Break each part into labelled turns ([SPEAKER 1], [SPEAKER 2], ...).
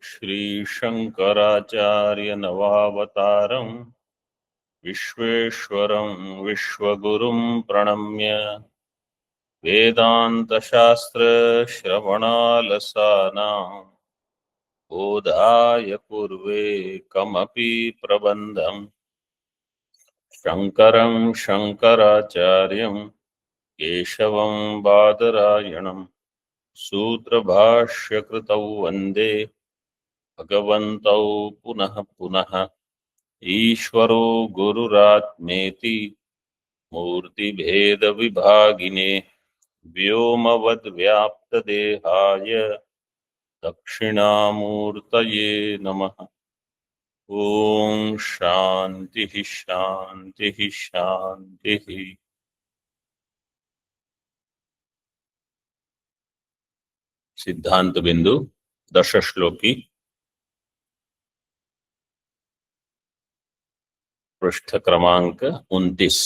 [SPEAKER 1] श्रीशंकराचार्य नवावतारं विश्वेश्वरं विश्वगुरुं प्रणम्य वेदान्तशास्त्र श्रवणालसानां बोधाय पूर्वे कमपि प्रबन्धं शंकरं शंकराचार्यं केशवं बादरायणं सूत्रभाष्यकृतौ वन्दे भगवन्तौ पुनः पुनः। ईश्वरो गुरुरात्मेति मूर्तिभेदविभागिने व्योमवद्व्याप्तदेहाय दक्षिणामूर्तये नमः। ओम शांति शांति शांति। सिद्धांत बिंदु दश श्लोकी पृष्ठ क्रमांक 29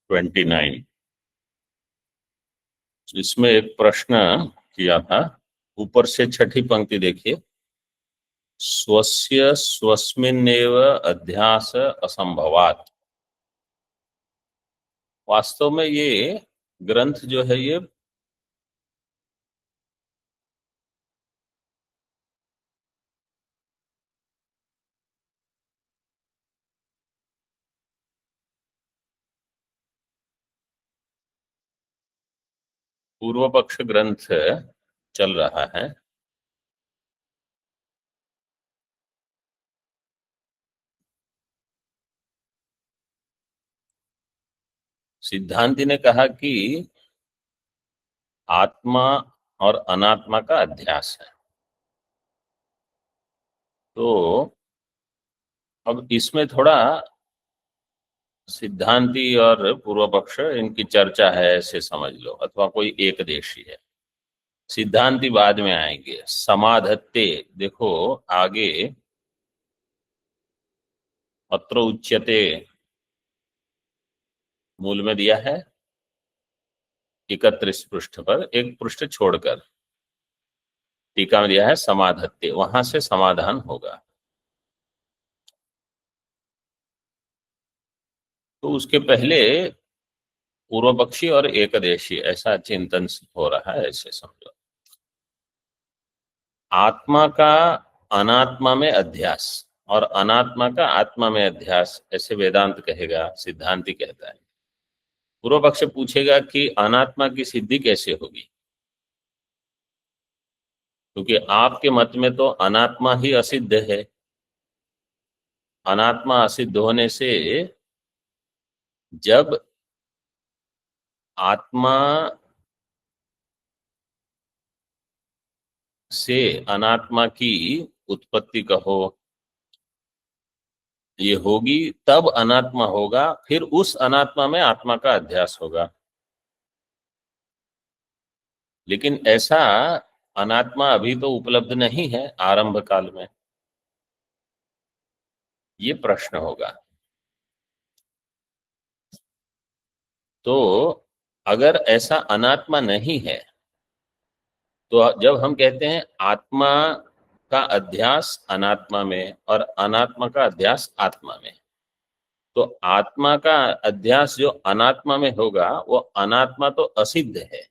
[SPEAKER 1] 29। इसमें एक प्रश्न किया था, ऊपर से छठी पंक्ति देखिए। स्वस्य स्वस्मिन्नेव अध्यास असंभवात्। वास्तव में ये ग्रंथ जो है ये पूर्व पक्ष ग्रंथ चल रहा है। सिद्धांति ने कहा कि आत्मा और अनात्मा का अध्यास है। तो अब इसमें थोड़ा सिद्धांति और पूर्व पक्ष इनकी चर्चा है ऐसे समझ लो, अथवा कोई एक देशी है। सिद्धांति बाद में आएंगे। समाधत्ते देखो आगे, अत्र उच्यते मूल में दिया है 31 पृष्ठ पर, एक पृष्ठ छोड़कर टीका में दिया है समाधत्ते, वहां से समाधान होगा। तो उसके पहले पूर्व पक्षी और एकदेशी ऐसा चिंतन हो रहा है, ऐसे समझो। आत्मा का अनात्मा में अध्यास और अनात्मा का आत्मा में अध्यास, ऐसे वेदांत कहेगा, सिद्धांति कहता है। पूर्व पक्ष पूछेगा कि अनात्मा की सिद्धि कैसे होगी, क्योंकि आपके मत में तो अनात्मा ही असिद्ध है। अनात्मा असिद्ध होने से जब आत्मा से अनात्मा की उत्पत्ति कहो ये होगी, तब अनात्मा होगा, फिर उस अनात्मा में आत्मा का अध्यास होगा। लेकिन ऐसा अनात्मा अभी तो उपलब्ध नहीं है आरंभ काल में, ये प्रश्न होगा। तो अगर ऐसा अनात्मा नहीं है, तो जब हम कहते हैं आत्मा का अध्यास अनात्मा में और अनात्मा का अध्यास आत्मा में, तो आत्मा का अध्यास जो अनात्मा में होगा वो अनात्मा तो असिद्ध है,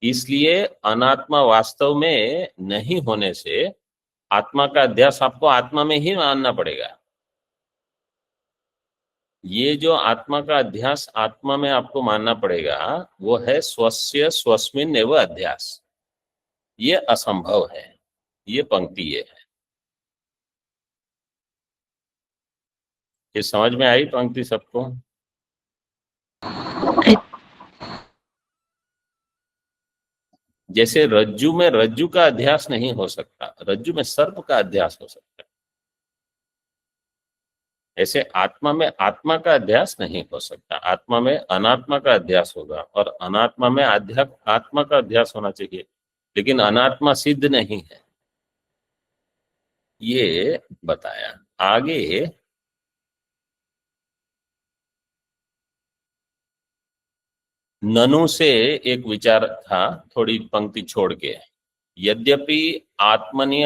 [SPEAKER 1] इसलिए अनात्मा वास्तव में नहीं होने से आत्मा का अध्यास आपको आत्मा में ही मानना पड़ेगा। ये जो आत्मा का अध्यास आत्मा में आपको मानना पड़ेगा वो है स्वस्य स्वस्मिन् एव अध्यास। ये असंभव है। ये पंक्ति ये है। ये समझ में आई पंक्ति सबको? जैसे रज्जु में रज्जु का अध्यास नहीं हो सकता, रज्जु में सर्प का अध्यास हो सकता है, ऐसे आत्मा में आत्मा का अध्यास नहीं हो सकता। आत्मा में अनात्मा का अध्यास होगा और अनात्मा में आत्मा का अध्यास होना चाहिए, लेकिन अनात्मा सिद्ध नहीं है, ये बताया। आगे ननु से एक विचार था, थोड़ी पंक्ति छोड़ के। यद्यपि आत्मनि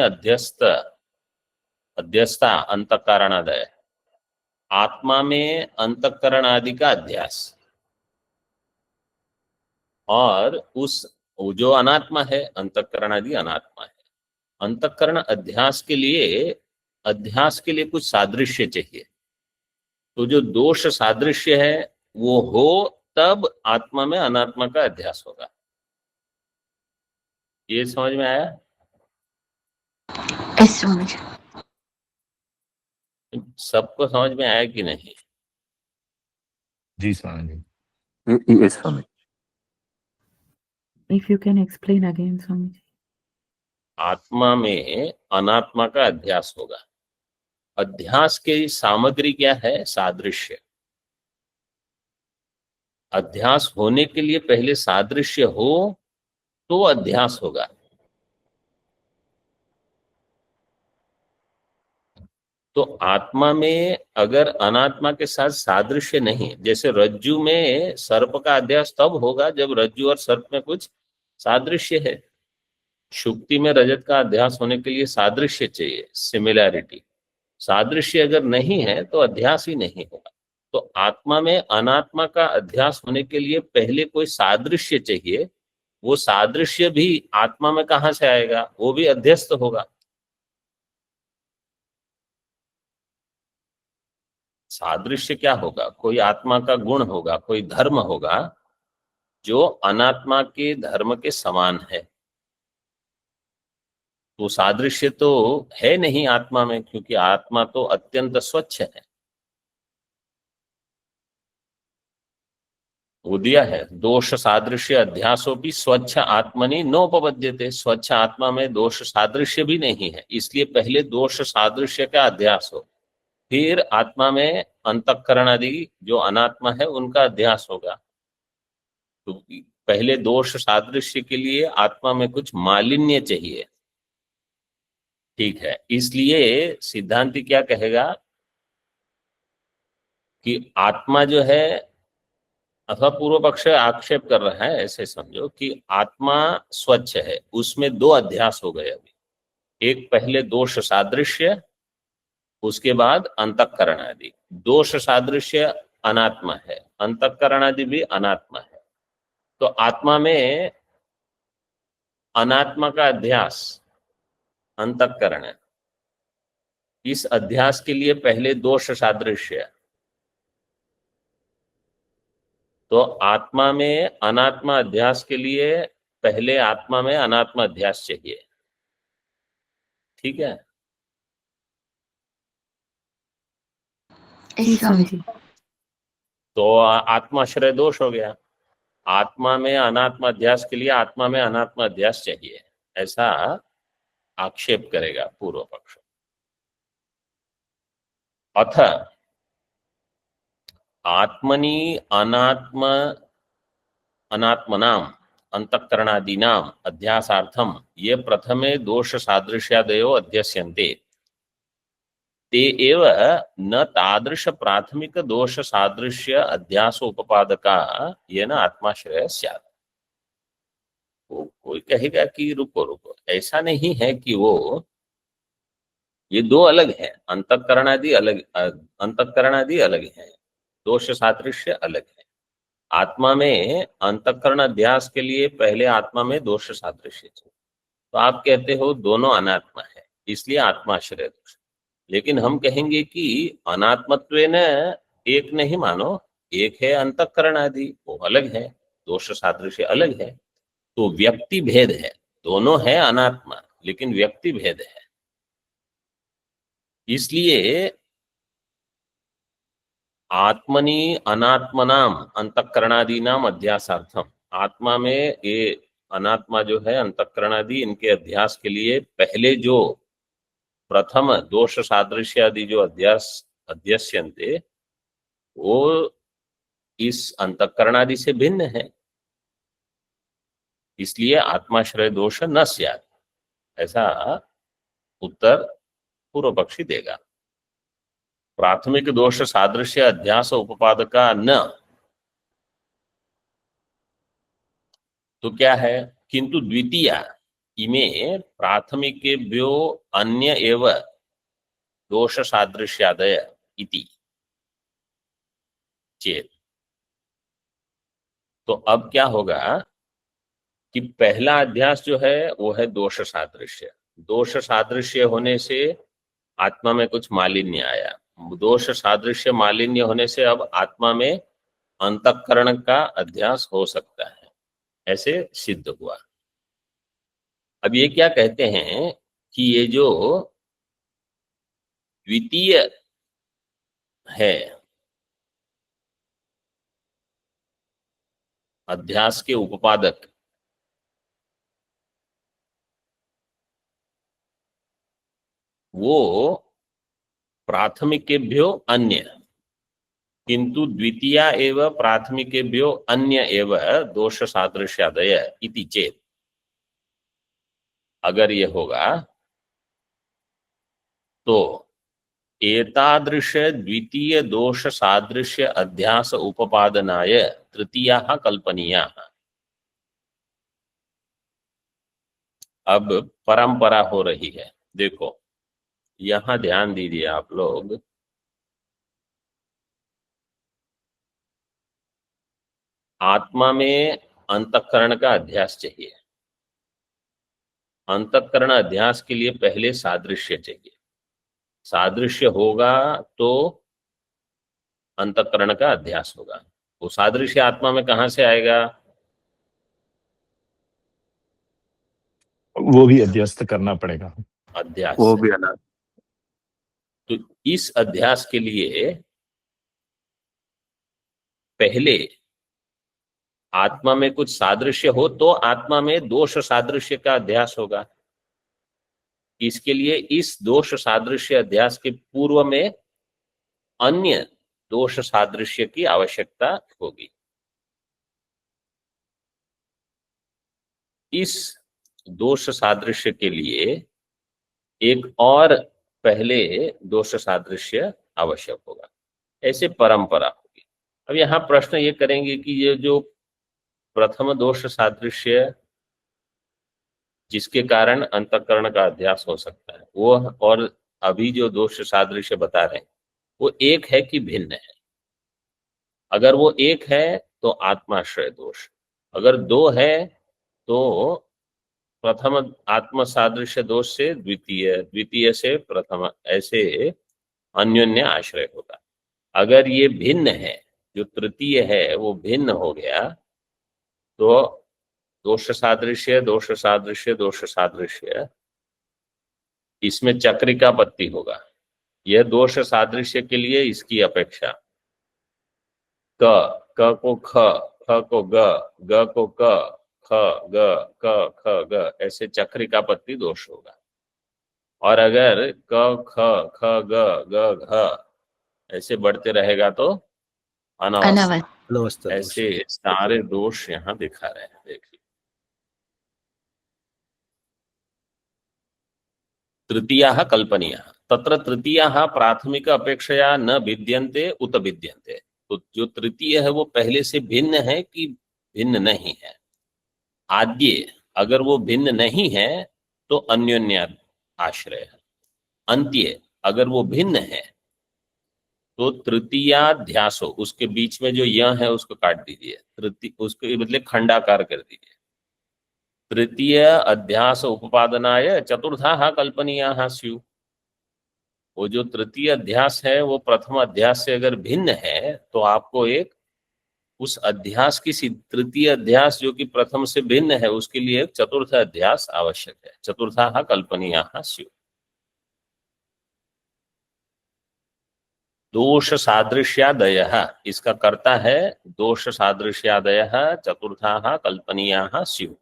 [SPEAKER 1] अध्यस्ता अंतःकरणादय, आत्मा में अंतःकरण आदि का अध्यास, और उस जो अनात्मा है, अंतःकरण आदि अनात्मा है, अंतःकरण अध्यास के लिए कुछ सादृश्य चाहिए। तो जो दोष सादृश्य है वो हो, तब आत्मा में अनात्मा का अध्यास होगा। ये समझ में आया?
[SPEAKER 2] समझ।
[SPEAKER 1] सबको समझ में आया कि नहीं?
[SPEAKER 3] जी Swami ji.
[SPEAKER 4] Yes, Swami.
[SPEAKER 2] If you can explain again, Swami.
[SPEAKER 1] आत्मा में अनात्मा का अध्यास होगा। अध्यास की सामग्री क्या है? सादृश्य। अध्यास होने के लिए पहले सादृश्य हो तो अध्यास होगा। तो आत्मा में अगर अनात्मा के साथ सादृश्य नहीं, जैसे रज्जु में सर्प का अध्यास तब होगा जब रज्जु और सर्प में कुछ सादृश्य है। शुक्ति में रजत का अध्यास होने के लिए सादृश्य चाहिए, सिमिलैरिटी। सादृश्य अगर नहीं है तो अध्यास ही नहीं होगा। तो आत्मा में अनात्मा का अध्यास होने के लिए पहले कोई सादृश्य चाहिए। वो सादृश्य भी आत्मा में कहां से आएगा? वो भी अध्यस्त होगा। सादृश्य क्या होगा? कोई आत्मा का गुण होगा, कोई धर्म होगा जो अनात्मा के धर्म के समान है। तो सादृश्य तो है नहीं आत्मा में, क्योंकि आत्मा तो अत्यंत स्वच्छ है। वो दिया है, दोष सादृश्य अध्यासों भी स्वच्छ आत्मनि नोपपद्यते। स्वच्छ आत्मा में दोष सादृश्य भी नहीं है, इसलिए पहले दोष सादृश्य का अध्यास हो, फिर आत्मा में अंतःकरण आदि जो अनात्मा है उनका अध्यास होगा। तो पहले दोष सादृश्य के लिए आत्मा में कुछ मालिन्य चाहिए। ठीक है, इसलिए सिद्धांति क्या कहेगा कि आत्मा जो है, अथवा पूर्व पक्ष आक्षेप कर रहा है, ऐसे समझो कि आत्मा स्वच्छ है, उसमें दो अध्यास हो गए अभी। एक पहले दोष सादृश्य, उसके बाद अंतःकरण आदि। दोष सादृश्य अनात्मा है, अंतःकरण आदि भी अनात्मा है। तो आत्मा में अनात्मा का अध्यास अंतःकरण है। इस अध्यास के लिए पहले दोष सादृश्य। तो आत्मा में अनात्मा अध्यास के लिए पहले आत्मा में अनात्मा अध्यास चाहिए। ठीक है?
[SPEAKER 2] समझी।
[SPEAKER 1] तो आत्माश्रय दोष हो गया। आत्मा में अनात्मा अध्यास के लिए आत्मा में अनात्मा अध्यास चाहिए, ऐसा आक्षेप करेगा पूर्व पक्ष। अथ आत्मनि अनात्मनाम अंतःकरणादीनाम अध्यासार्थम ये प्रथमे दोष सादृश्यादयो अध्यस्यन्ते ते एव न तादृश प्राथमिक दोष सादृश्य अध्यासोपपादका येन आत्माश्रय स्यात्। कोई कहेगा कि रुको रुको, ऐसा नहीं है कि वो, ये दो अलग है। अंतःकरण आदि अलग, अंतःकरण आदि अलग है, दोष सादृश्य अलग है। आत्मा में अंतःकरण अध्यास के लिए पहले आत्मा में दोष सादृश्य चाहिए। तो आप कहते हो दोनों अनात्मा है, इसलिए आत्माश्रय दोष। लेकिन हम कहेंगे कि अनात्मत्वेन एक नहीं मानो, एक है अंतःकरण आदि, वो अलग है, दोष सादृश्य अलग है। तो व्यक्ति भेद है, दोनों है अनात्मा लेकिन व्यक्ति भेद है। इसलिए आत्मनि अनात्मनाम अंतःकरणादीनाम अध्यासार्थम, आत्मा में ये अनात्मा जो है अंतःकरणादि, इनके अध्यास के लिए पहले जो प्रथम दोष सादृश्य आदि जो अध्यस्यन्ते, वो इस अंतःकरणादि से भिन्न है, इसलिए आत्माश्रय दोष न स्यात्, ऐसा उत्तर पूर्व पक्षी देगा। प्राथमिक दोष सादृश्य अध्यास उपपादका न, तो क्या है? किंतु द्वितीय, इमे प्राथमिकेभ्यो अन्य एव दोष सादृश्यादय इति चेत। तो अब क्या होगा कि पहला अध्यास जो है वो है दोष सादृश्य। दोष सादृश्य होने से आत्मा में कुछ मालिन्य आया, दोष सादृश्य मालिन्य होने से अब आत्मा में अंतःकरण का अध्यास हो सकता है, ऐसे सिद्ध हुआ। अब ये क्या कहते हैं कि ये जो द्वितीय है अध्यास के उपपादक, वो प्राथमिकेभ्यो अन्य, किंतु द्वितीया एव प्राथमिकेभ्यो अन्य एव दोष सादृश्यादय इति चेत। अगर ये होगा तो एतादृश द्वितीय दोष सादृश्य अध्यास उपपादनाय तृतीयाः कल्पनीयाः। अब परंपरा हो रही है, देखो यहां ध्यान दीजिए आप लोग। आत्मा में अंतःकरण का अध्यास चाहिए, अंतःकरण अध्यास के लिए पहले सादृश्य चाहिए, सादृश्य होगा तो अंतःकरण का अध्यास होगा। वो सादृश्य आत्मा में कहां से आएगा?
[SPEAKER 3] वो भी अध्यस्त करना पड़ेगा,
[SPEAKER 1] अध्यास
[SPEAKER 4] वो
[SPEAKER 1] से।
[SPEAKER 4] भी अलग।
[SPEAKER 1] तो इस अध्यास के लिए पहले आत्मा में कुछ सादृश्य हो तो आत्मा में दोष सादृश्य का अध्यास होगा। इसके लिए इस दोष सादृश्य अध्यास के पूर्व में अन्य दोष सादृश्य की आवश्यकता होगी। इस दोष सादृश्य के लिए एक और पहले दोष सादृश्य आवश्यक होगा, ऐसे परंपरा होगी। अब यहां प्रश्न ये करेंगे कि ये जो प्रथम दोष सादृश्य जिसके कारण अंतःकरण का अध्यास हो सकता है, वो और अभी जो दोष सादृश्य बता रहे हैं वो एक है कि भिन्न है? अगर वो एक है तो आत्माश्रय दोष, अगर दो है तो प्रथम आत्म सादृश्य दोष से द्वितीय, द्वितीय से प्रथम, ऐसे अन्योन्य आश्रय होगा। अगर ये भिन्न है, जो तृतीय है वो भिन्न हो गया, तो दोष सादृश्य दोष सादृश्य दोष सादृश्य, इसमें चक्रिका पत्ति होगा। यह दोष सादृश्य के लिए इसकी अपेक्षा क को ख, ख को ग, ग को क, ख ग, क ख ग, ऐसे चक्रिका पत्ति दोष होगा। और अगर क ख ख ग ग घ ऐसे बढ़ते रहेगा तो अनावस्था। ऐसे सारे दोष यहाँ दिखा रहे हैं, देखिए। तृतीयाः कल्पनीयाः, तत्र तृतीयाः प्राथमिक अपेक्षया न भिद्यन्ते उत भिद्यन्ते। तो जो तृतीय है वो पहले से भिन्न है कि भिन्न नहीं है? आद्य, अगर वो भिन्न नहीं है तो अन्योन्य आश्रय है। अंत्य, अगर वो भिन्न है तो तृतीयाध्यासो, उसके बीच में जो यह है उसको काट दीजिए, तृतीय उसके बदले खंडाकार कर दीजिए। तृतीय अध्यास उपपादनाय चतुर्थाः कल्पनीयाः स्युः। वो जो तृतीय अध्यास है वो प्रथम अध्यास से अगर भिन्न है तो आपको एक उस अध्यास की तृतीय अध्यास जो कि प्रथम से भिन्न है उसके लिए एक चतुर्थ अध्यास आवश्यक है। चतुर्थाः कल्पनीयाः स्युः। दोष सादृश्यादयः, इसका कर्ता है दोष सादृश्यादयः चतुर्थाः कल्पनीयाः स्युः,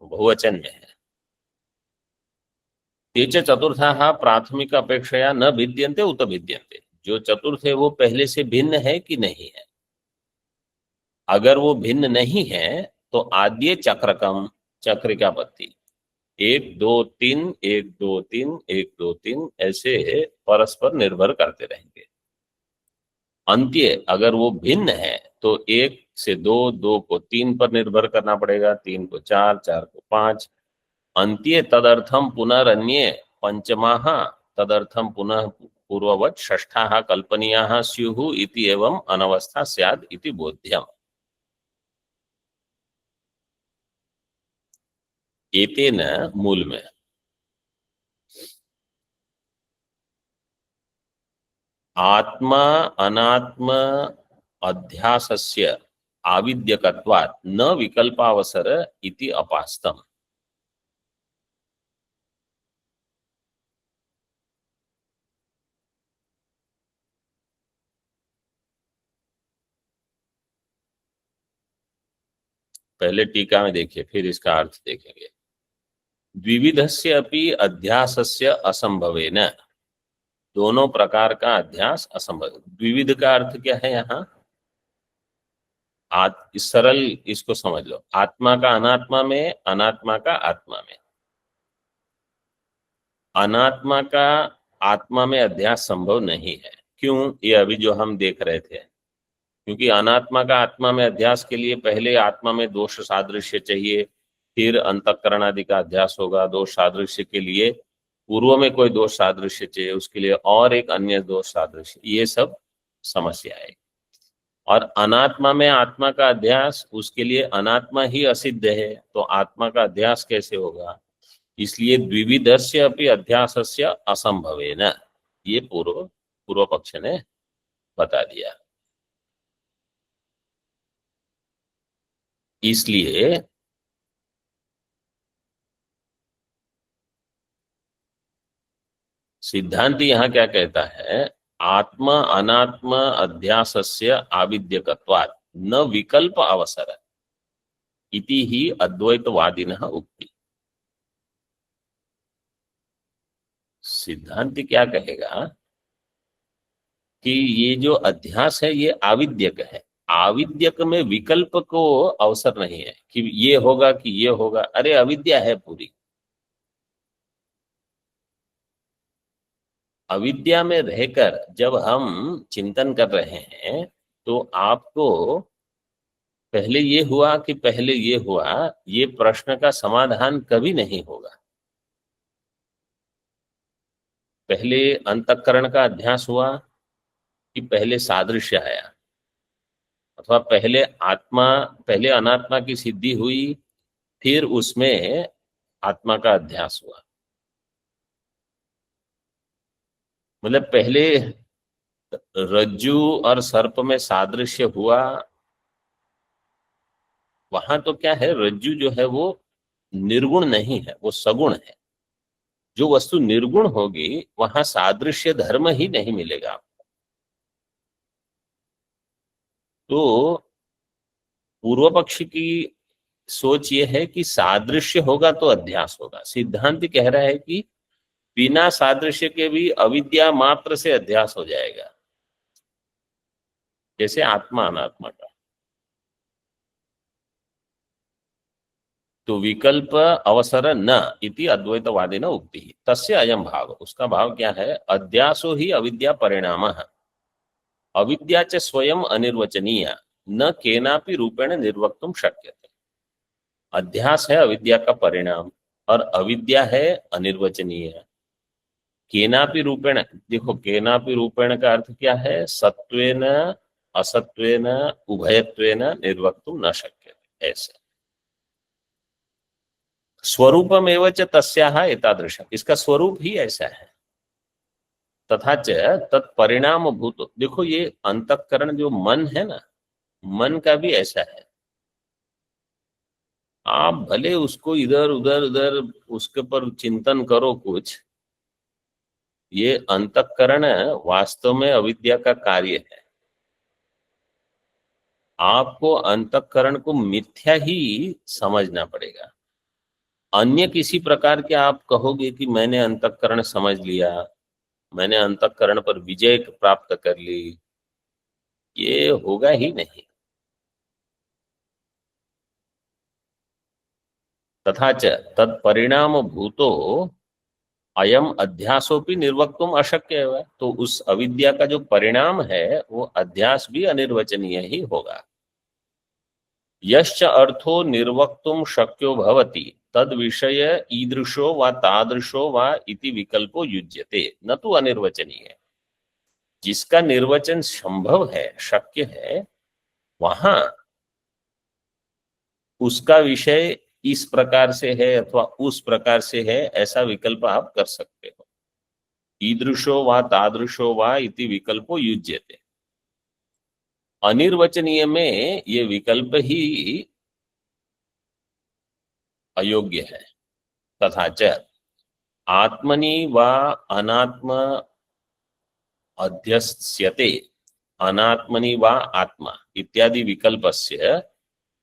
[SPEAKER 1] बहुवचन में है। ते च चतुर्थाः प्राथमिक अपेक्षया न भिद्यन्ते उत भिद्यन्ते। जो चतुर्थ है वो पहले से भिन्न है कि नहीं है? अगर वो भिन्न नहीं है तो आद्य चक्रकम, चक्रिका पत्ति 1 2 3 1 2 3 1 2 3 ऐसे परस्पर निर्भर करते रहेंगे। अंत्य, अगर वो भिन्न है तो एक से 2, 2 को 3 पर निर्भर करना पड़ेगा, 3 को 4, 4 को 5। अन्त्ये तदर्थम पुनरन्ये पंचमाः तदर्थम पुनः पूर्ववत् षष्ठाः कल्पनीयाः स्युः इति एवं अनवस्था स्यात् इति बोध्यम्। एतेन मूल में आत्मा अनात्म अध्यासस्य आविद्यकत्वात् न विकल्पावसर इति अपास्तम। पहले टीका में देखिए, फिर इसका अर्थ देखेंगे। द्विविधस्य अपि अध्यासस्य असंभवेन, दोनों प्रकार का अध्यास असंभव। द्विविध का अर्थ क्या है यहाँ? सरल इसको समझ लो, आत्मा का अनात्मा में, अनात्मा का आत्मा में। अनात्मा का आत्मा में अध्यास संभव नहीं है। क्यों? ये अभी जो हम देख रहे थे, क्योंकि अनात्मा का आत्मा में अध्यास के लिए पहले आत्मा में दोष सादृश्य चाहिए, फिर अंतःकरण आदि का अध्यास होगा। दोष सादृश्य के लिए पूर्व में कोई दोष सादृश्य चाहिए, उसके लिए और एक अन्य दोष सादृश्य, ये सब समस्या है। और अनात्मा में आत्मा का अध्यास, उसके लिए अनात्मा ही असिद्ध है, तो आत्मा का अध्यास कैसे होगा? इसलिए द्विविधस्य अपि अध्यासस्य असंभवेन, ये पूर्व पक्ष ने बता दिया। इसलिए सिद्धांत यहाँ क्या कहता है? आत्मा अनात्म अध्यासस्य आविद्यकत्वात् न विकल्प अवसर इति ही अद्वैतवादिनः उक्ति। सिद्धांत क्या कहेगा कि ये जो अध्यास है ये आविद्यक है। आविद्यक में विकल्प को अवसर नहीं है कि ये होगा कि ये होगा। अरे अविद्या है पूरी। अविद्या में रहकर जब हम चिंतन कर रहे हैं तो आपको पहले ये हुआ कि पहले ये हुआ, ये प्रश्न का समाधान कभी नहीं होगा। पहले अंतःकरण का अध्यास हुआ कि पहले सादृश्य आया, अथवा पहले अनात्मा की सिद्धि हुई, फिर उसमें आत्मा का अध्यास हुआ। मतलब पहले रज्जु और सर्प में सादृश्य हुआ, वहां तो क्या है, रज्जु जो है वो निर्गुण नहीं है, वो सगुण है। जो वस्तु निर्गुण होगी वहां सादृश्य धर्म ही नहीं मिलेगा। तो पूर्व पक्षी की सोच ये है कि सादृश्य होगा तो अध्यास होगा। सिद्धांत कह रहा है कि बिना सादृश्य के भी अविद्या मात्र से अध्यास हो जाएगा, जैसे आत्मा अनात्मा का। तो विकल्प अवसर न इति अद्वैतवादिन उक्ति तस्य अयम भाव। उसका भाव क्या है? अध्यासो ही अविद्या परिणामः, अविद्या च स्वयं अनिर्वचनीय न केनापि रूपेण निर्वक्तुम शक्यते। अध्यास है अविद्या का परिणाम और अविद्या है अनिर्वचनीय। केनापि रूपेण, देखो केनापि रूपेण का अर्थ क्या है? सत्वेन असत्वेन उभयत्वेन निर्वक्तुम न शक्यते। ऐसे स्वरूपमेव च तस्याः एतादृशम्, इसका स्वरूप ही ऐसा है। तथा च तत्परिणाम भूत, देखो ये अंतःकरण जो मन है ना, मन का भी ऐसा है। आप भले उसको इधर उधर उधर उसके पर चिंतन करो कुछ, ये अंतःकरण वास्तव में अविद्या का कार्य है। आपको अंतःकरण को मिथ्या ही समझना पड़ेगा। अन्य किसी प्रकार के आप कहोगे कि मैंने अंतःकरण समझ लिया, मैंने अंतःकरण पर विजय प्राप्त कर ली, ये होगा ही नहीं। तथा च तत्परिणाम भूतो अयम अध्यासोपि निर्वक्तुम अशक्य है। तो उस अविद्या का जो परिणाम है वो अध्यास भी अनिर्वचनीय ही होगा। यश्च अर्थो निर्वक्तुं शक्यो भवति तद विषय ईदृशो वा तादृशो वा इति विकल्पो युज्यते न तो अनिर्वचनीय। जिसका निर्वचन संभव है, शक्य है, वहां उसका विषय इस प्रकार से है अथवा उस प्रकार से है, ऐसा विकल्प आप कर सकते हो। ईदृशो वा तादृशो वा इति विकल्पो युज्यते। अनिर्वचनीय में ये विकल्प ही अयोग्य है। तथा च आत्मनि वा अनात्म अध्यस्यते अनात्मनि वा आत्मा इत्यादि विकल्पस्य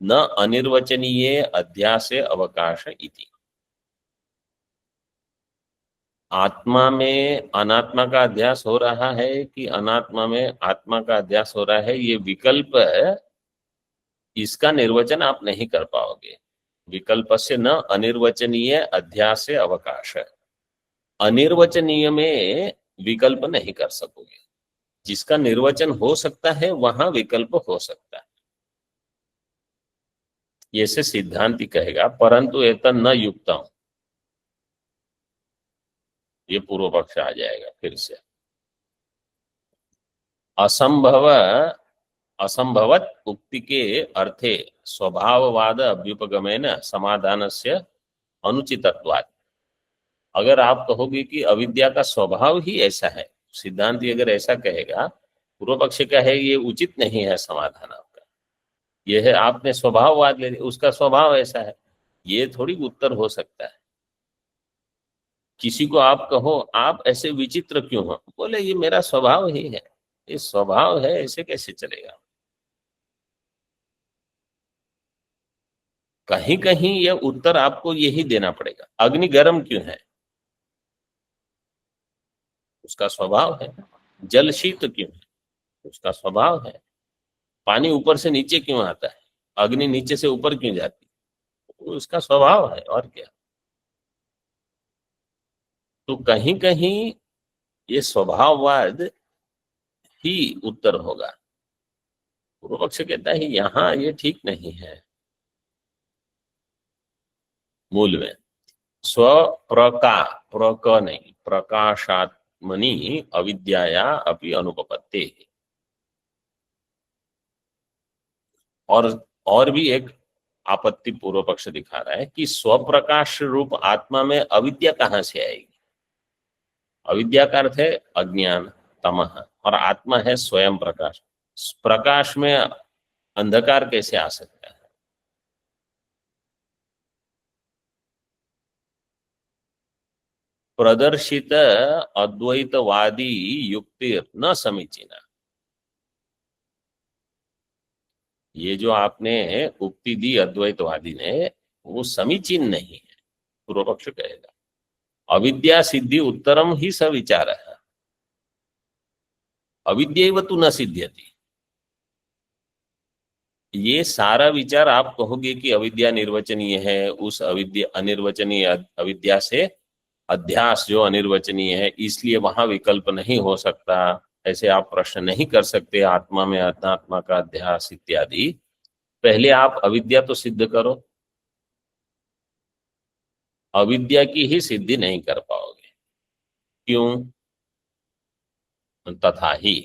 [SPEAKER 1] न अनिर्वचनीये अध्यासे अवकाश इति। आत्मा में अनात्मा का अध्यास हो रहा है कि अनात्मा में आत्मा का अध्यास हो रहा है, ये विकल्प, इसका निर्वचन आप नहीं कर पाओगे। विकल्प से न अनिर्वचनीय अध्यास से अवकाश है। अनिर्वचनीय में विकल्प नहीं कर सकोगे। जिसका निर्वचन हो सकता है वहां विकल्प हो सकता है, ये से सिद्धांति कहेगा। परंतु एतन न युक्तम, ये पूर्व पक्ष आ जाएगा फिर से। असंभव असंभवत उक्ति के अर्थे स्वभाववाद अभ्युपगमेन समाधानस्य अनुचितत्वात्। अगर आप कहोगे कि अविद्या का स्वभाव ही ऐसा है, सिद्धांति अगर ऐसा कहेगा, पूर्व पक्ष का है ये उचित नहीं है समाधान आपका, यह है आपने स्वभाववाद ले लिया, उसका स्वभाव ऐसा है, ये थोड़ी उत्तर हो सकता है। किसी को आप कहो आप ऐसे विचित्र क्यों हो, बोले ये मेरा स्वभाव ही है, ये स्वभाव है, ऐसे कैसे चलेगा। कहीं कहीं यह उत्तर आपको यही देना पड़ेगा। अग्नि गर्म क्यों है, उसका स्वभाव है। जल शीत क्यों है, उसका स्वभाव है। पानी ऊपर से नीचे क्यों आता है, अग्नि नीचे से ऊपर क्यों जाती है, उसका स्वभाव है, और क्या। तो कहीं कहीं ये स्वभाववाद ही उत्तर होगा। पूर्व पक्ष कहता है यहां ये ठीक नहीं है। मूल में प्रक नहीं, प्रकाशात्मनि अविद्याया अपि अनुपपत्ते। और भी एक आपत्ति पूर्व पक्ष दिखा रहा है कि स्वप्रकाश रूप आत्मा में अविद्या कहां से आएगी। अविद्या का अर्थ है अज्ञान, तमः, और आत्मा है स्वयं प्रकाश। प्रकाश में अंधकार कैसे आ सकता है। प्रदर्शित अद्वैतवादी युक्ति न समीचीना। ये जो आपने उक्ति दी अद्वैतवादी ने, वो समीचीन नहीं है, पूर्व पक्ष कहेगा। अविद्या सिद्धि उत्तरम ही स विचार है, अविद्यैव तु न सिद्ध्यति। ये सारा विचार आप कहोगे कि अविद्या निर्वचनीय है, उस अविद्या अनिर्वचनीय अविद्या से अध्यास जो अनिर्वचनीय है, इसलिए वहां विकल्प नहीं हो सकता, ऐसे आप प्रश्न नहीं कर सकते। आत्मा में अनात्मा का अध्यास इत्यादि, पहले आप अविद्या तो सिद्ध करो। अविद्या की ही सिद्धि नहीं कर पाओगे। क्यों? तथा ही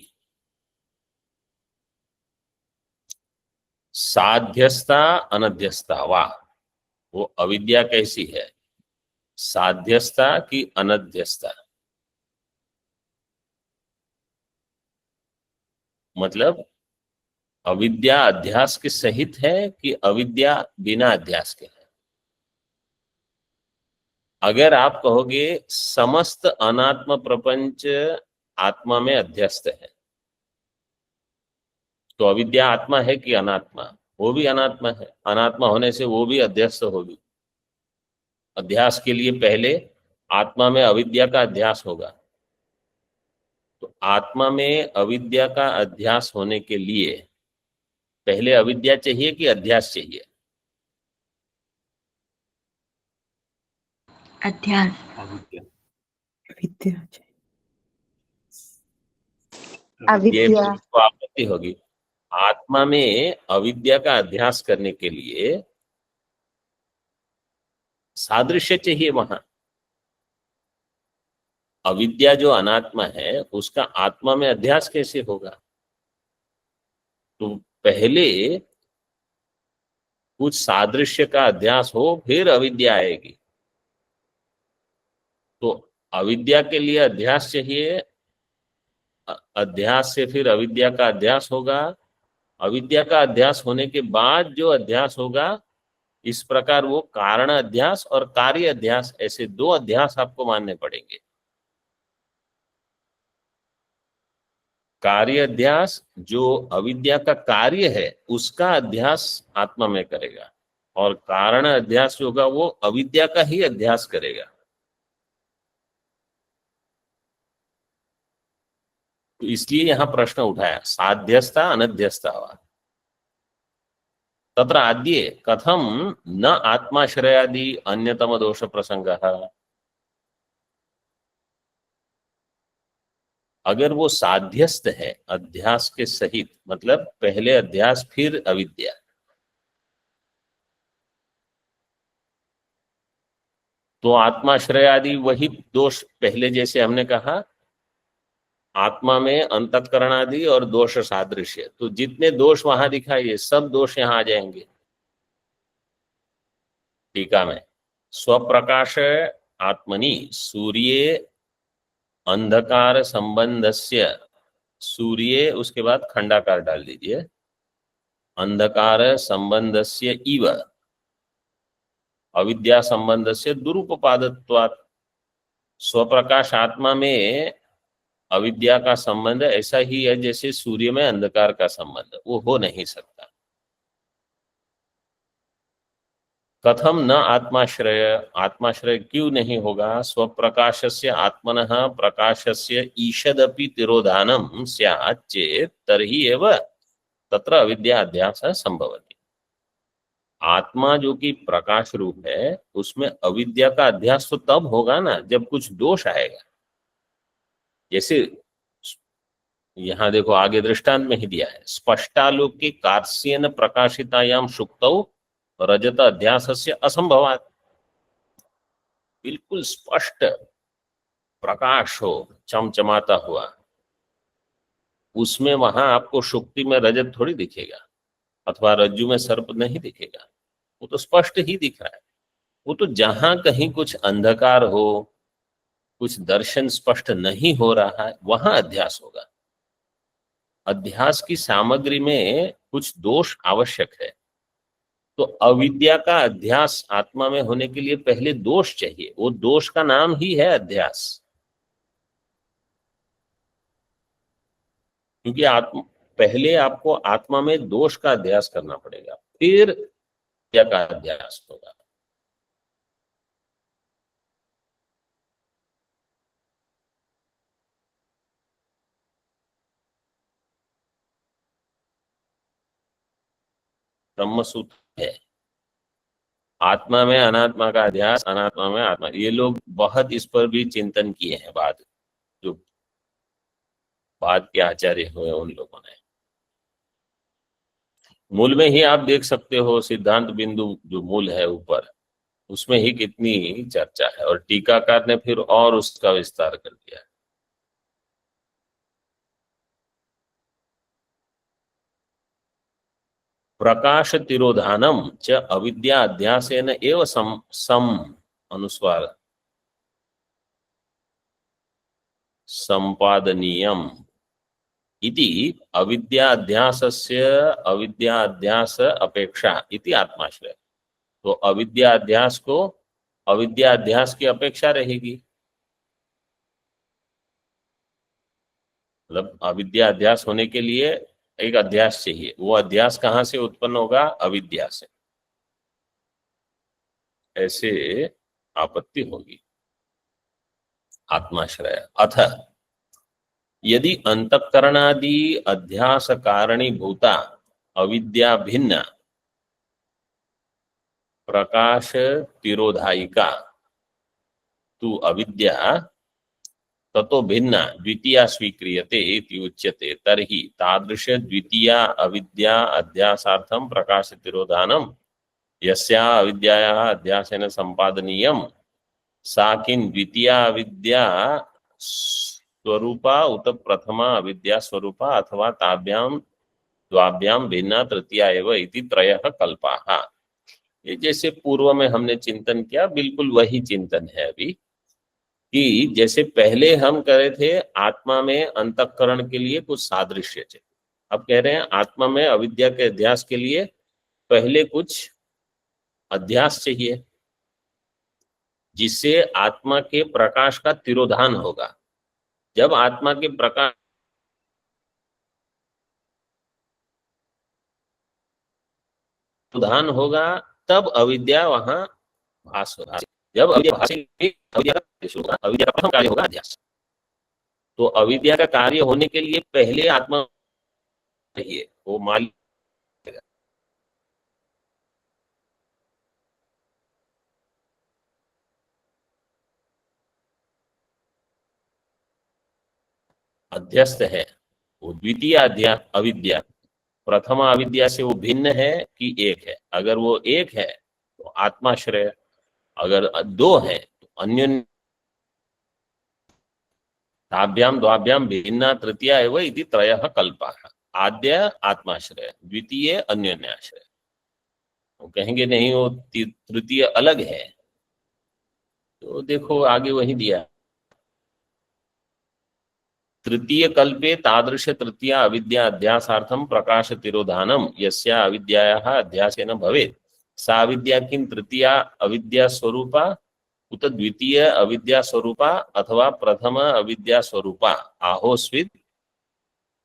[SPEAKER 1] साध्यस्ता अनध्यस्ता, वाह, वो अविद्या कैसी है, साध्यस्ता की अनध्यस्ता। मतलब अविद्या अध्यास के सहित है कि अविद्या बिना अध्यास के है। अगर आप कहोगे समस्त अनात्म प्रपंच आत्मा में अध्यस्त है, तो अविद्या आत्मा है कि अनात्मा? वो भी अनात्मा है। अनात्मा होने से वो भी अध्यस्त होगी। अध्यास के लिए पहले आत्मा में अविद्या का अध्यास होगा। तो आत्मा में अविद्या का अध्यास होने के लिए पहले अविद्या चाहिए कि अध्यास चाहिए?
[SPEAKER 4] अध्यास।
[SPEAKER 2] विद्या
[SPEAKER 4] अविद्या।
[SPEAKER 1] ये तो आपत्ति होगी। आत्मा में अविद्या का अध्यास करने के लिए सादृश्य चाहिए वहां। अविद्या जो अनात्मा है उसका आत्मा में अध्यास कैसे होगा? तो पहले कुछ सादृश्य का अध्यास हो फिर अविद्या आएगी। तो अविद्या के लिए अध्यास चाहिए, अध्यास से फिर अविद्या का अध्यास होगा, अविद्या का अध्यास होने के बाद जो अध्यास होगा, इस प्रकार वो कारण अध्यास और कार्य अध्यास, ऐसे दो अध्यास आपको मानने पड़ेंगे। कार्य अध्यास जो अविद्या का कार्य है उसका अध्यास आत्मा में करेगा, और कारण अध्यास जो होगा वो अविद्या का ही अध्यास करेगा। तो इसलिए यहां प्रश्न उठाया साध्यस्ता अनध्यस्ता वा तत्र आद्ये कथम न आत्माश्रयादि अन्यतम दोष प्रसंगः। अगर वो साध्यस्थ है अध्यास के सहित, मतलब पहले अध्यास फिर अविद्या, तो आत्माश्रय आदि वही दोष, पहले जैसे हमने कहा आत्मा में अंतःकरण आदि और दोष सादृश्य, तो जितने दोष वहां दिखाइए सब दोष यहां आ जाएंगे। टीका में स्वप्रकाश आत्मनि सूर्ये अंधकार संबंधस्य, सूर्य उसके बाद खंडाकार डाल दीजिए, अंधकार संबंधस्य इव अविद्या संबंधस्य दुरुपपादत्वात्। स्वप्रकाश आत्मा में अविद्या का संबंध ऐसा ही है जैसे सूर्य में अंधकार का संबंध, वो हो नहीं सकता। कथम न आत्माश्रय, आत्माश्रय क्यों नहीं होगा? स्वप्रकाशस्य आत्मनः प्रकाशस्य ईषदपि तिरोधानम स्यात् चेत् तर्हि एव तत्र अविद्या अध्यासः संभवति। आत्मा जो कि प्रकाश रूप है उसमें अविद्या का अध्यास तो तब होगा ना जब कुछ दोष आएगा। जैसे यहां देखो आगे दृष्टांत में ही दिया है, स्पष्टालोके कार्स्येन प्रकाशितायाम शुक्तौ रजत अध्यासस्य असंभवात्। बिल्कुल स्पष्ट प्रकाश हो चमचमाता हुआ, उसमें वहां आपको शुक्ति में रजत थोड़ी दिखेगा, अथवा रज्जु में सर्प नहीं दिखेगा, वो तो स्पष्ट ही दिख रहा है। वो तो जहां कहीं कुछ अंधकार हो, कुछ दर्शन स्पष्ट नहीं हो रहा है, वहां अध्यास होगा। अध्यास की सामग्री में कुछ दोष आवश्यक है, तो अविद्या का अध्यास आत्मा में होने के लिए पहले दोष चाहिए, वो दोष का नाम ही है अध्यास। क्योंकि आत्मा, पहले आपको आत्मा में दोष का अध्यास करना पड़ेगा, फिर विद्या का अध्यास होगा। ब्रह्मसूत्र है, आत्मा में अनात्मा का अध्यास, अनात्मा में आत्मा। ये लोग बहुत इस पर भी चिंतन किए हैं, जो बाद के आचार्य हुए उन लोगों ने। मूल में ही आप देख सकते हो, सिद्धांत बिंदु जो मूल है ऊपर, उसमें ही कितनी चर्चा है, और टीकाकार ने फिर और उसका विस्तार कर दिया है। प्रकाश तिरोधानम च अविद्या अध्यासेन एव सम अनुस्वार संपादनीयम इति अविद्या अध्यासस्य अविद्या अध्यास अपेक्षा इति आत्माश्रय। तो अविद्या अध्यास को अविद्या अध्यास की अपेक्षा रहेगी, मतलब अविद्या अध्यास होने के लिए एक अध्यास चाहिए, वो अध्यास कहां से उत्पन्न होगा? अविद्या से। ऐसे आपत्ति होगी। आत्माश्रय अथ यदि अंतःकरणादि अध्यास कारणी भूता अविद्या भिन्न प्रकाश तिरोधायिका तु अविद्या ततो भिन्ना द्वितीया स्वीक्रियते इति उच्यते तर्हि तादृश द्वितीया अविद्या अध्यासार्थं प्रकाशतिरोधानं यस्या अविद्यायाः अध्यासेन संपादनीयं सा किं द्वितीया अविद्या स्वरूपा उत प्रथमा अविद्या स्वरूपा अथवा ताभ्यां द्वाभ्याम भिन्ना तृतीया एव इति त्रयः कल्पाः। ये जैसे पूर्व में हमने चिंतन किया बिल्कुल वही चिंतन है अभी, कि जैसे पहले हम कह रहे थे आत्मा में अंतःकरण के लिए कुछ सादृश्य चाहिए, अब कह रहे हैं आत्मा में अविद्या के अध्यास के लिए पहले कुछ अध्यास चाहिए जिससे आत्मा के प्रकाश का तिरोधान होगा। जब आत्मा के प्रकाश तिरोधान होगा तब अविद्या वहां भास होगा। जब अविद्या भासेगी अविद्या का कार्य शुरू होगा, अविद्या का प्रथम कार्य होगा अध्यास। तो अविद्या का कार्य होने के लिए पहले आत्मा चाहिए, वो मालिक अध्यस्त है, वो द्वितीय अविद्या प्रथमा अविद्या से वो भिन्न है कि एक है। अगर वो एक है तो आत्माश्रय, अगर दो है तो अन्योन्य ताभ्याम द्वाभ्याम भिन्ना तृतीया एव इति त्रयः कल्पाः। आद्य आत्माश्रय, द्वितीय अन्योन्याश्रय। वो कहेंगे नहीं वो तृतीय अलग है, तो देखो आगे वही दिया, तृतीय कल्पे तादृश तृतीय अविद्या अध्यासार्थं प्रकाश तिरोधानं यस्या अविद्यायाः अध्यासेन भवेत् सा अविद्या किं तृतीया अविद्या स्वरूपा उत द्वितीय अविद्या स्वरूपा अथवा प्रथम अविद्या स्वरूपा आहोस्वित्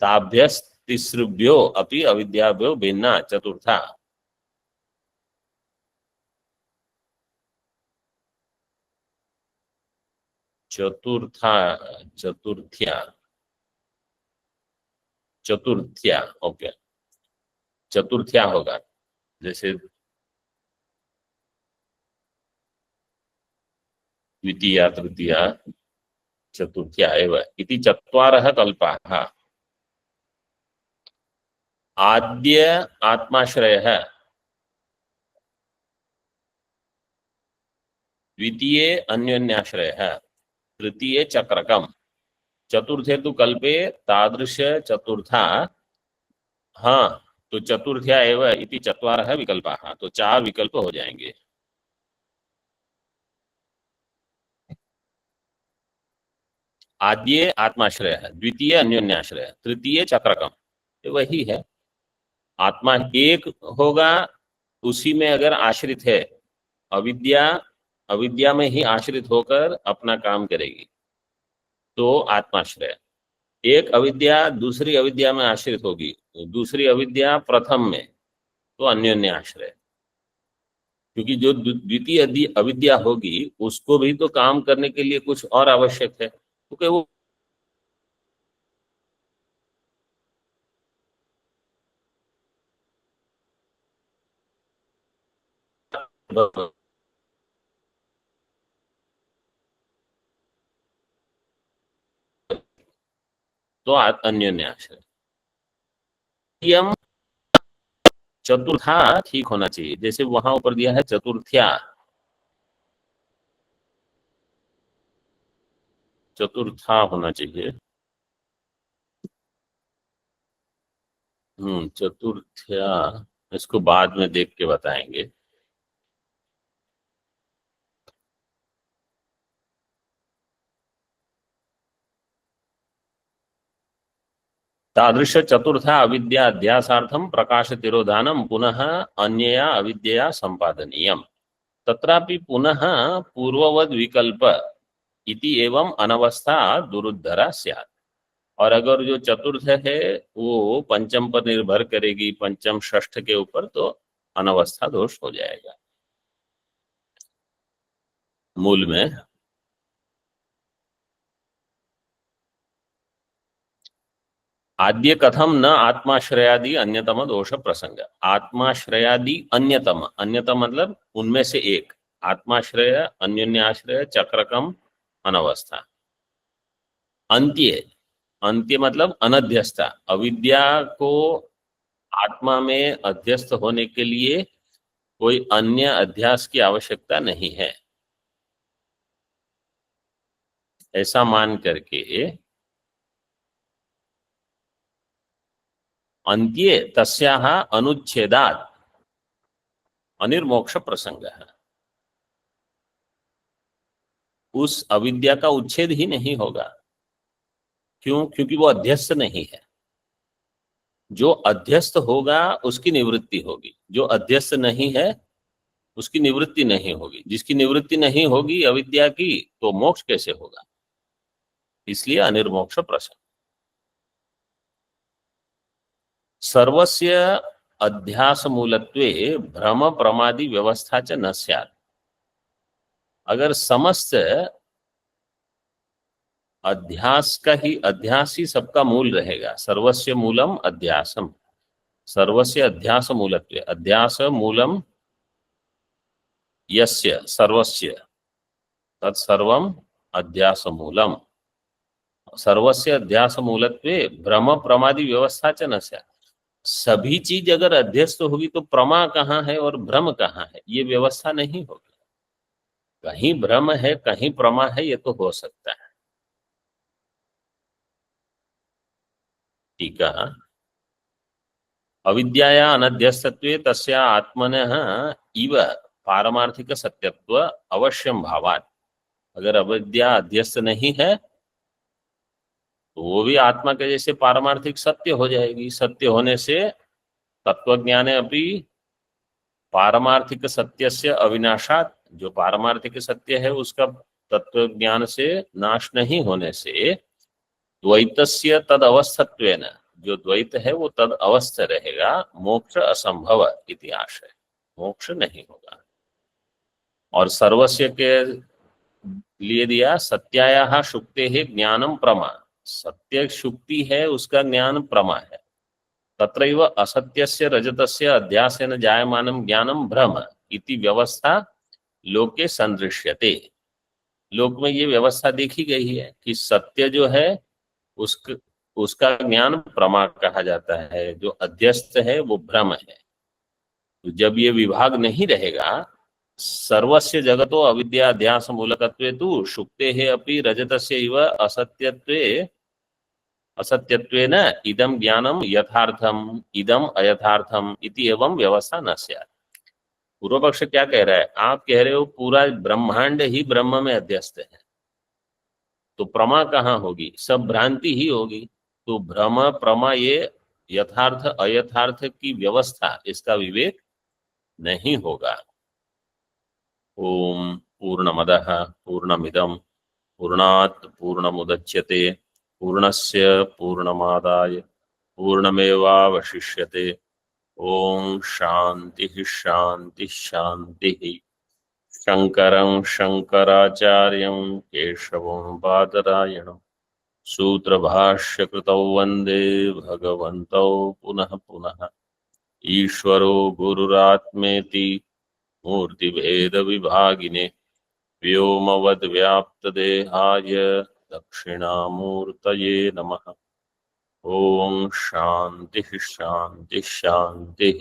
[SPEAKER 1] ताभ्यस्तिसृभ्यो अपि अविद्याभ्यो भिन्ना चतुर्था। चतुर्थ्या ओके, चतुर्थ्या होगा। जैसे द्वितीया तृतीया चतुर्थ्या एव इति चत्वारः कल्पाः। आद्य आत्माश्रयः, द्वितीय अन्योन्याश्रयः, तृतीय चक्रकम, चतुर्थे तो कल्पे तादृश चतुर्था। हाँ, तो चतुर्थ्या एव इति चत्वारः विकल्पाः, तो 4 विकल्प हो जाएंगे। आद्य आत्माश्रय है, द्वितीय अन्योन्याश्रय, तृतीय चक्रकम, ये वही है। आत्मा एक होगा, उसी में अगर आश्रित है अविद्या, अविद्या में ही आश्रित होकर अपना काम करेगी तो आत्माश्रय। एक अविद्या दूसरी अविद्या में आश्रित होगी, दूसरी अविद्या प्रथम में, तो अन्योन्य आश्रय। क्योंकि जो द्वितीय अविद्या होगी उसको भी तो काम करने के लिए कुछ और आवश्यक है, क्योंकि वो तो अन्योन्य आश्रय। चतुर्था ठीक होना चाहिए, जैसे वहां ऊपर दिया है चतुर्थ्या, चतुर्था होना चाहिए। चतुर्थ्या, इसको बाद में देख के बताएंगे। तादृश चतुर्था अविद्या अध्यासार्थं प्रकाश तिरोधानं पुनः अन्यया अविद्यया संपादनीयम्। तत्रापि पुनः पूर्ववद विकल्प इति एवं अनवस्था दुरुद्धरा स्यात्। और अगर जो चतुर्थ है वो पंचम पर निर्भर करेगी, पंचम षष्ठ के ऊपर, तो अनवस्था दोष हो जाएगा। मूल में आद्य कथम न आत्माश्रयादि अन्यतम दोष प्रसंग। आत्माश्रयादि अन्यतम, अन्यतम मतलब उनमें से एक, आत्माश्रय, अन्योन्याश्रय, चक्रकम, अनवस्था। अंत्य, अंत्य मतलब अनध्यस्ता। अविद्या को आत्मा में अध्यस्त होने के लिए कोई अन्य अध्यास की आवश्यकता नहीं है, ऐसा मान करके अंत्ये तस्याः अनुच्छेदात् अनिर्मोक्ष प्रसंग है, उस अविद्या का उच्छेद ही नहीं होगा। क्यों? क्योंकि वो अध्यस्त नहीं है। जो अध्यस्त होगा उसकी निवृत्ति होगी, जो अध्यस्त नहीं है उसकी निवृत्ति नहीं होगी। जिसकी निवृत्ति नहीं होगी अविद्या की, तो मोक्ष कैसे होगा? इसलिए अनिर्मोक्ष प्रसंग। सर्वस्य अध्यास मूलत्वे भ्रम प्रमादि व्यवस्था च न स्यात्। अगर समस्त अध्यास ही सबका मूल रहेगा, सर्वस्य मूलम अध्यासम, सर्वस्य अध्यास मूलत्वे, अध्यास मूलम यस्य सर्वस्य तत्सर्वम अध्यास मूलम, सर्वस्य अध्यास मूलत्वे भ्रम प्रमादि व्यवस्था च न स्यात्। सभी चीज अगर अध्यस्त होगी तो प्रमा कहाँ है और भ्रम कहाँ है? ये व्यवस्था नहीं होगी। कहीं भ्रम है कहीं प्रमा है, ये तो हो सकता है। टीका, अविद्याया अनध्यस्तत्वे तस्या आत्मनः इव पारमार्थिक सत्यत्व अवश्यम भावात्। अगर अविद्या अध्यस्त नहीं है तो वो भी आत्मा के जैसे पारमार्थिक सत्य हो जाएगी। सत्य होने से तत्वज्ञाने अपि पारमार्थिक सत्यस्य अविनाशात्, जो पारमार्थिक सत्य है उसका तत्व ज्ञान से नाश नहीं होने से द्वैतस्य तद अवस्थत्वेन, जो द्वैत है वो तद अवस्थ रहेगा, मोक्ष असंभव इति आशय, मोक्ष नहीं होगा। और सर्वस्य के लिए दिया सत्यायाः शुक्तेः ज्ञानम प्रमा, सत्य शुक्ति है उसका ज्ञान प्रमा है। तत्रैव असत्यस्य रजतस्य अध्यासेन जायमानं ज्ञानम भ्रम इति व्यवस्था लोके संदृश्यते। लोक में ये व्यवस्था देखी गई है कि सत्य जो है उसका ज्ञान प्रमा कहा जाता है, जो अध्यस्त है वो भ्रम है। तो जब ये विभाग नहीं रहेगा, सर्वस्य जगतो अविद्या अध्यास मूलकत्वे तु शुक्तेः अपि रजतस्य इव असत्यत्वेन इदम ज्ञानम यथार्थम इदम अयथार्थम इति एवं व्यवस्था न स्यात्। पूर्व पक्ष क्या कह रहा है? आप कह रहे हो पूरा ब्रह्मांड ही ब्रह्म में अध्यस्त है, तो प्रमा कहाँ होगी? सब भ्रांति ही होगी। तो भ्रम प्रमा ये यथार्थ अयथार्थ की व्यवस्था, इसका विवेक नहीं होगा। ओम पूर्णमदः पूर्णमिदं पूर्णात् पूर्णमुदच्यते पूर्णस्य पूर्णमादाय पूर्णमेवावशिष्यते। ओम शांति शांति शांति। शंकरं शंकराचार्यं केशवं बादरायणं सूत्रभाष्यकृतौ वन्दे भगवन्तौ पुनः पुनः। ईश्वरो गुरुरात्मेति मूर्तिभेदविभागिने व्योमवद्व्याप्तदेहाय दक्षिणामूर्तये नमः। ओम शांति शांति शांति।